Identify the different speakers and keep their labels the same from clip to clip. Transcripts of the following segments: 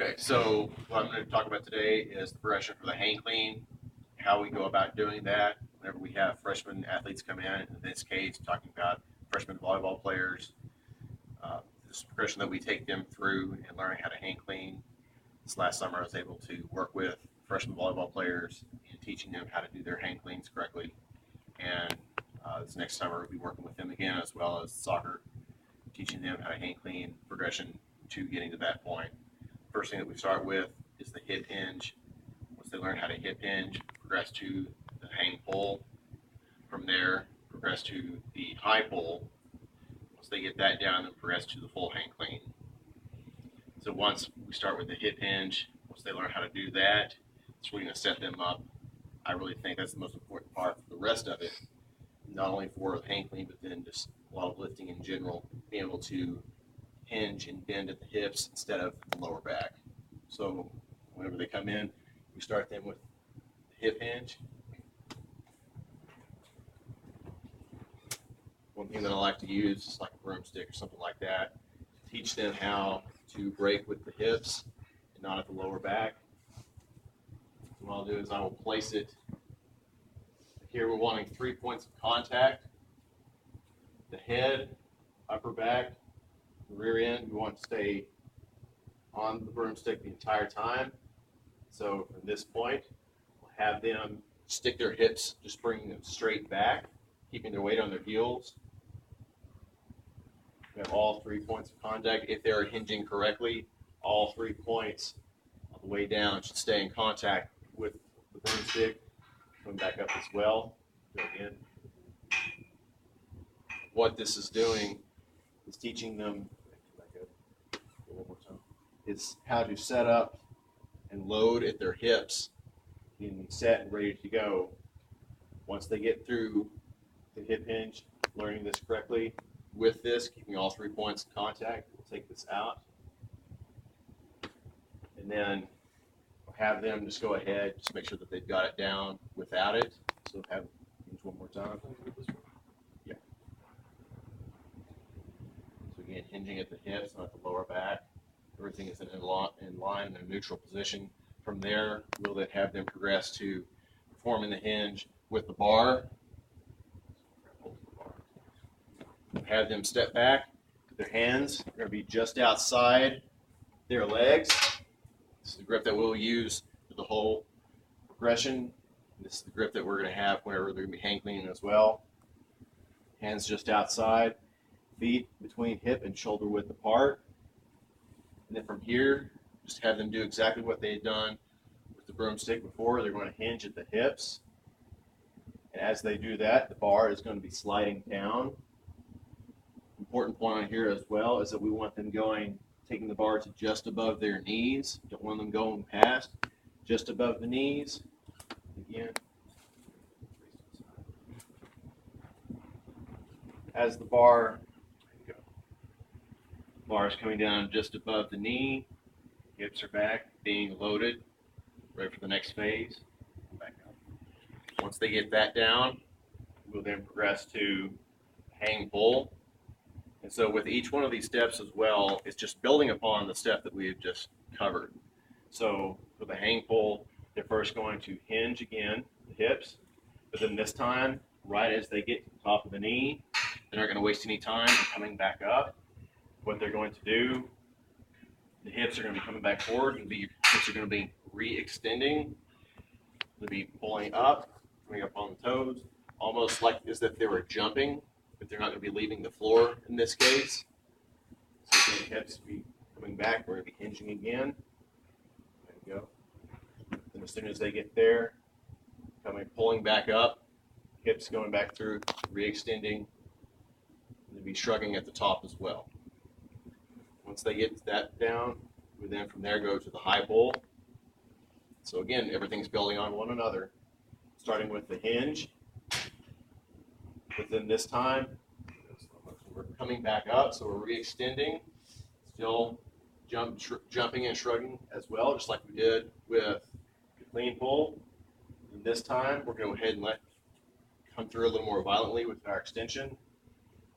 Speaker 1: Okay, so what I'm going to talk about today is the progression for the hang clean, how we go about doing that whenever we have freshman athletes come in this case, talking about freshman volleyball players, this progression that we take them through and learning how to hang clean. This last summer, I was able to work with freshman volleyball players and teaching them how to do their hang cleans correctly. And this next summer, we'll be working with them again, as well as soccer, teaching them how to hang clean, progression to getting to that point. First thing that we start with is the hip hinge. Once they learn how to hip hinge, progress to the hang pull. From there, progress to the high pull. Once they get that down, then progress to the full hang clean. So once we start with the hip hinge, once they learn how to do that, it's really going to set them up. I really think that's the most important part for the rest of it, not only for the hang clean, but then just a lot of lifting in general, being able to hinge and bend at the hips instead of the lower back. So whenever they come in, we start them with the hip hinge. One thing that I like to use is like a broomstick or something like that to teach them how to break with the hips and not at the lower back. What I'll do is I will place it here. We're wanting 3 points of contact: the head, upper back, the rear end. We want to stay on the broomstick the entire time. So from this point, we'll have them stick their hips, just bringing them straight back, keeping their weight on their heels. We have all 3 points of contact. If they're hinging correctly, all 3 points on the way down should stay in contact with the broomstick. Coming back up as well. Go again. What this is doing is teaching them is how to set up and load at their hips, being set and ready to go. Once they get through the hip hinge, learning this correctly, with this, keeping all 3 points of contact, we'll take this out. And then we'll have them just go ahead, just make sure that they've got it down without it. So have hinge one more time. Yeah. So again, hinging at the hips, not the lower back. Everything is in line in a neutral position. From there, we'll then have them progress to performing the hinge with the bar. Have them step back. Their hands are going to be just outside their legs. This is the grip that we'll use for the whole progression. This is the grip that we're going to have whenever they're going to be hang cleaning as well. Hands just outside, feet between hip and shoulder width apart. And then from here, just have them do exactly what they had done with the broomstick before. They're going to hinge at the hips. And as they do that, the bar is going to be sliding down. Important point on here as well is that we want them taking the bar to just above their knees. Don't want them going past, just above the knees. Again. As the bar is coming down just above the knee, hips are back, being loaded, ready for the next phase. Back up. Once they get that down, we'll then progress to hang pull. And so with each one of these steps as well, it's just building upon the step that we have just covered. So for the hang pull, they're first going to hinge again, the hips, but then this time, right as they get to the top of the knee, they're not going to waste any time coming back up. What they're going to do, the hips are going to be coming back forward, and the hips are going to be re-extending. They'll be pulling up, coming up on the toes, almost like as if they were jumping, but they're not going to be leaving the floor in this case. So the hips will be coming back, we're going to be hinging again. There we go. And as soon as they get there, pulling back up, hips going back through, re-extending, and they'll be shrugging at the top as well. Once they get that down, we then from there go to the high pull. So again, everything's building on one another, starting with the hinge. Within this time, we're coming back up, so we're re-extending, still jumping and shrugging as well, just like we did with the clean pull. And this time, we're going to go ahead and let come through a little more violently with our extension.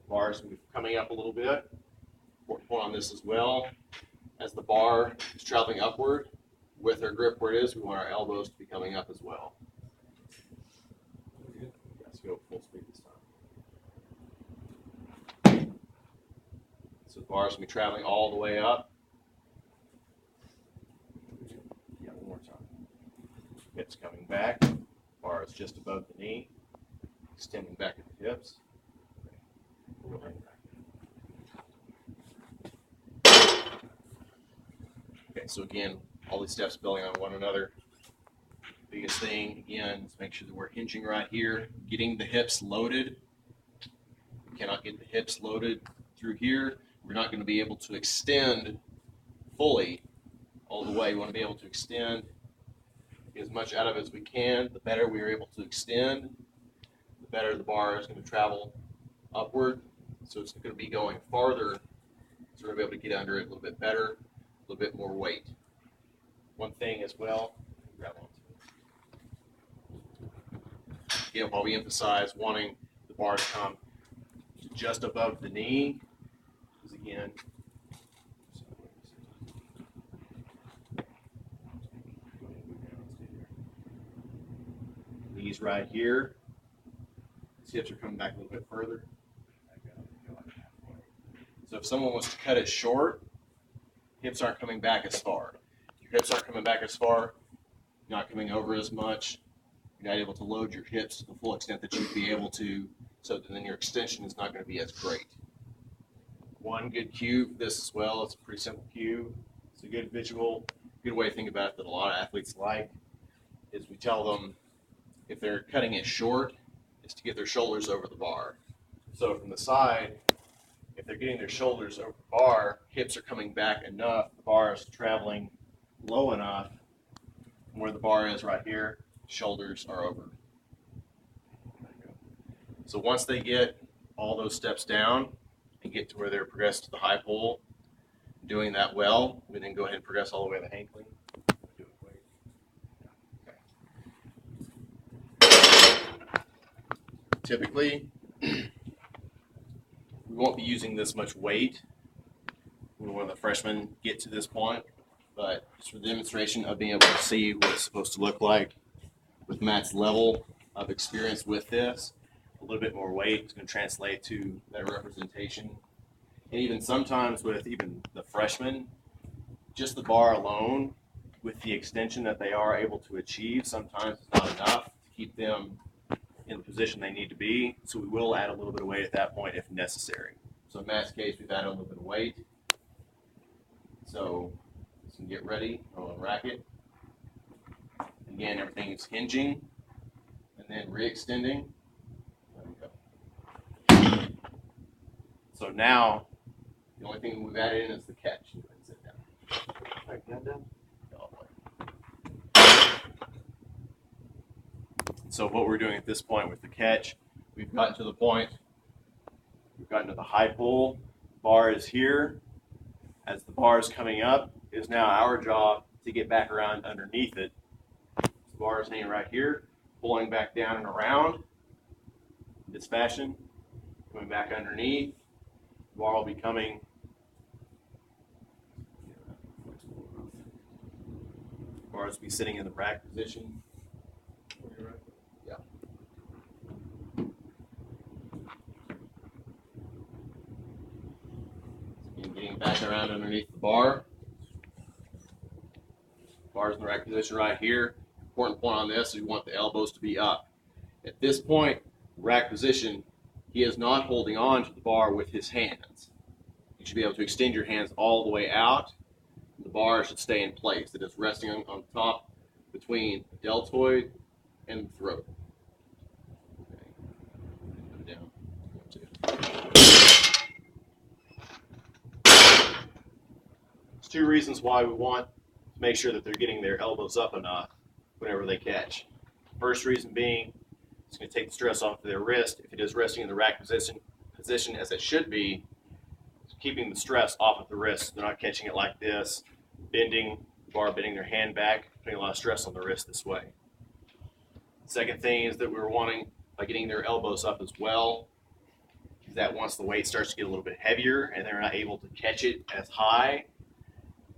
Speaker 1: Bars will be coming up a little bit. Important point on this as well as the bar is traveling upward, with our grip where it is, we want our elbows to be coming up as well. Let's go full speed this time. So the bar is going to be traveling all the way up. Yeah, one more time. Hips coming back. Bar is just above the knee. Extending back at the hips. Okay, so again, all these steps building on one another. Biggest thing, again, is make sure that we're hinging right here, getting the hips loaded. We cannot get the hips loaded through here. We're not going to be able to extend fully all the way. We want to be able to extend, get as much out of it as we can. The better we are able to extend, the better the bar is going to travel upward. So it's going to be going farther. So we're going to be able to get under it a little bit better, a little bit more weight. One thing as well, grab onto it. Again, while we emphasize wanting the bar to come to just above the knee, because again, knees right here. These hips are coming back a little bit further. So if someone was to cut it short, hips aren't coming back as far. If your hips aren't coming back as far, you're not coming over as much. You're not able to load your hips to the full extent that you'd be able to, so then your extension is not going to be as great. One good cue for this as well, it's a pretty simple cue. It's a good visual, good way to think about it that a lot of athletes like, is we tell them if they're cutting it short, is to get their shoulders over the bar. So from the side, if they're getting their shoulders over the bar, hips are coming back enough, the bar is traveling low enough from where the bar is right here, shoulders are over. So once they get all those steps down and get to where they're progressed to the high pull, doing that well, we then go ahead and progress all the way to the ankling. Typically, we won't be using this much weight when the freshmen get to this point, but just for the demonstration of being able to see what it's supposed to look like with Matt's level of experience with this, a little bit more weight is going to translate to better representation. And even sometimes with even the freshmen, just the bar alone, with the extension that they are able to achieve, sometimes it's not enough to keep them in the position they need to be. So we will add a little bit of weight at that point if necessary. So in Matt's case, we've added a little bit of weight. So let's get ready, I'll unrack it. Again, everything is hinging and then re-extending. There we go. So now, the only thing we've added in is the catch. Go ahead and sit down. Right, that down? So what we're doing at this point with the catch, we've gotten to the point, we've gotten to the high pull, bar is here. As the bar is coming up, it is now our job to get back around underneath it. The bar is hanging right here, pulling back down and around in this fashion, coming back underneath. The bar will be coming. The bar will be sitting in the rack position. Yeah. And getting back around underneath the bar. Bar's in the rack position right here. Important point on this is we want the elbows to be up. At this point, rack position, he is not holding on to the bar with his hands. You should be able to extend your hands all the way out. The bar should stay in place. It is resting on top between the deltoid and the throat. Okay. Put it down. There's two reasons why we want to make sure that they're getting their elbows up enough whenever they catch. First reason being, it's going to take the stress off of their wrist. If it is resting in the rack position as it should be, it's keeping the stress off of the wrist. They're not catching it like this, bending the bar, bending their hand back, putting a lot of stress on the wrist this way. Second thing is that we're wanting, by getting their elbows up as well, is that once the weight starts to get a little bit heavier and they're not able to catch it as high,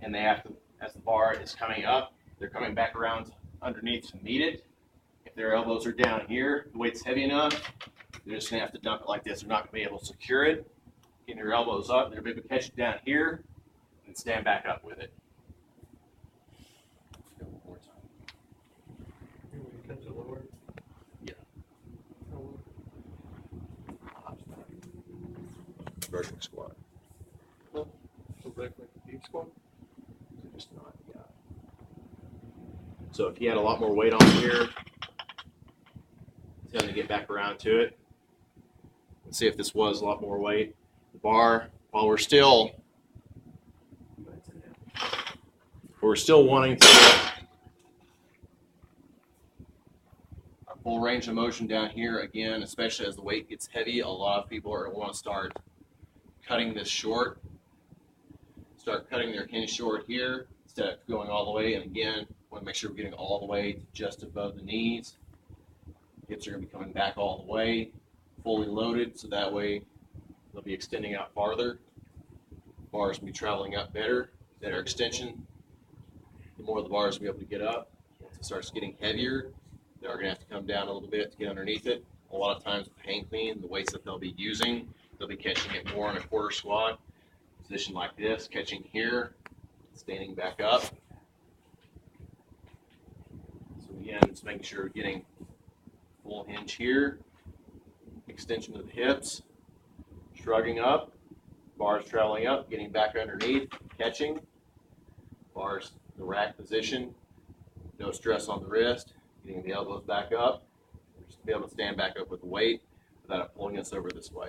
Speaker 1: and they have to, as the bar is coming up, they're coming back around underneath to meet it. If their elbows are down here, the weight's heavy enough, they're just gonna have to dump it like this. They're not gonna be able to secure it. Getting your elbows up, they're able to catch it down here and stand back up with it. Let's go one more time.
Speaker 2: When you catch it lower?
Speaker 1: Yeah.
Speaker 2: How low?
Speaker 1: Vertical squat.
Speaker 2: So back like a deep squat?
Speaker 1: Just not, yeah. So if you had a lot more weight on here, it's going to get back around to it. Let's see if this was a lot more weight. The bar, while we're still wanting to get a full range of motion down here again, especially as the weight gets heavy, a lot of people are going to want to start cutting this short. Start cutting their hinge short here instead of going all the way. And again, want to make sure we're getting all the way to just above the knees. Hips are going to be coming back all the way, fully loaded, so that way they'll be extending out farther. Bars will be traveling up better extension. The more the bars will be able to get up. Once it starts getting heavier, they are going to have to come down a little bit to get underneath it. A lot of times with hang clean, the weights that they'll be using, they'll be catching it more in a quarter squat. Position like this, catching here, standing back up. So again, just making sure we're getting full hinge here, extension of the hips, shrugging up, bars traveling up, getting back underneath, catching, bars the rack position, no stress on the wrist, getting the elbows back up, just be able to stand back up with the weight without it pulling us over this way.